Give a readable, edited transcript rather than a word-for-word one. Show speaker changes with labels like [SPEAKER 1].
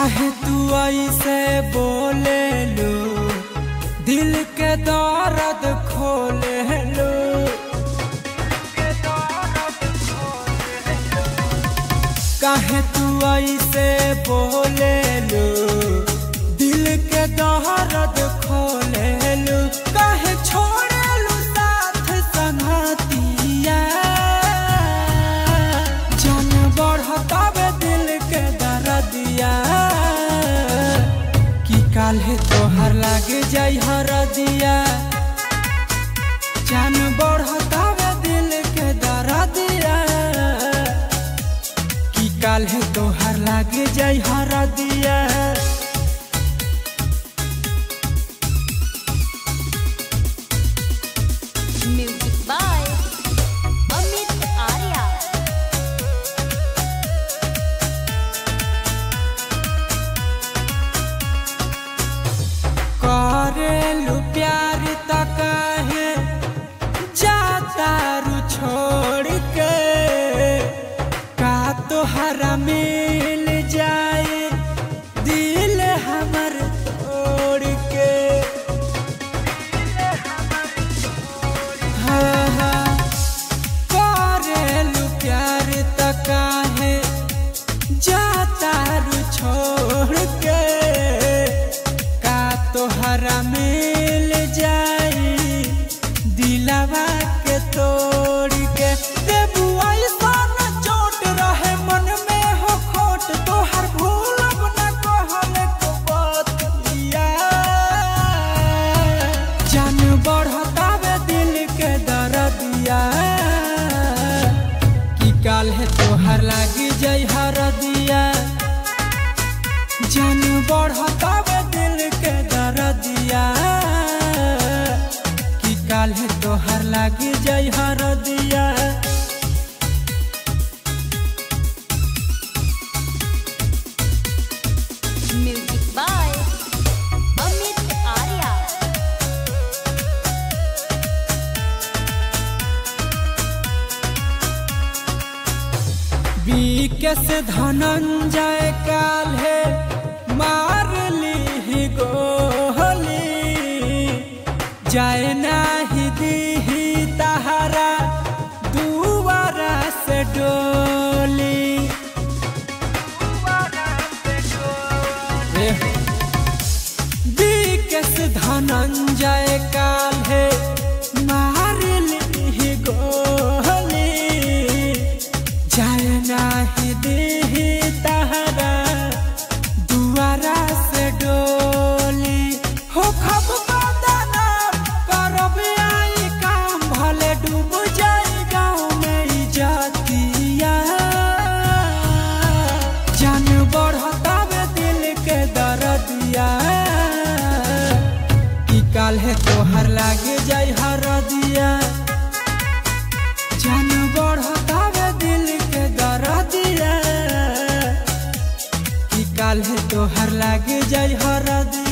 [SPEAKER 1] काहे तू ऐसे बोले लो, दिल के दर्द खोले लो। काहे तू ऐसे बोले लो, दिल के दर्द खोले लो। काहे छोड़े लो साथ संगतिया, जान बढ़तावे दिल के दर्दिया। कि काल्हे तोहर लागे जाई हरदिया, जान बढ़तावे दिल के दर्दिया। कि काल्हे तोहर लागे जाई हरदिया।
[SPEAKER 2] Music by Amit Arya.
[SPEAKER 1] करेलू प्यार त काहे जाता रू छोड़ के, का तोहरा मिल जाए दिल हमर तोड़ के। हाँ हाँ करेलू प्यार त काहे जाता रू छोड़ के, का तोहरा मिल जाई दिलवा के तोड़ के। देबू ऐसन चोट रहे मन में हो खोट, तोहर भूलब न कहल को बतिया। जान बढ़तावे दिल के दर्दिया, कि काल्हे तोहर लागी जाई हरदिया। जान बढ़तावे दिल के दर्दिया, कि काल्हे तोहर लागी जाई हरदिया।
[SPEAKER 2] Music by Amit Arya.
[SPEAKER 1] बीकेस धनंजय काल्हे मार ली गोली, जाए नाही दीही तहरा दुबारा से डोली। बीकेस धनंजय काल्हे मार ली गोली, जाए नाही दीही तहरा दुआरा से डोली। हो खब बदनाम करब आई काम, भले डूब जाई गाँव में इज्जतिया। जान बढ़तावे दिल के दर्दिया, कि काल्हे तोहर लागे जाई हरदिया। जान बढ़तावे दिल के दर्दिया, कि काल्हे तोहर लागे जाई हरदिया।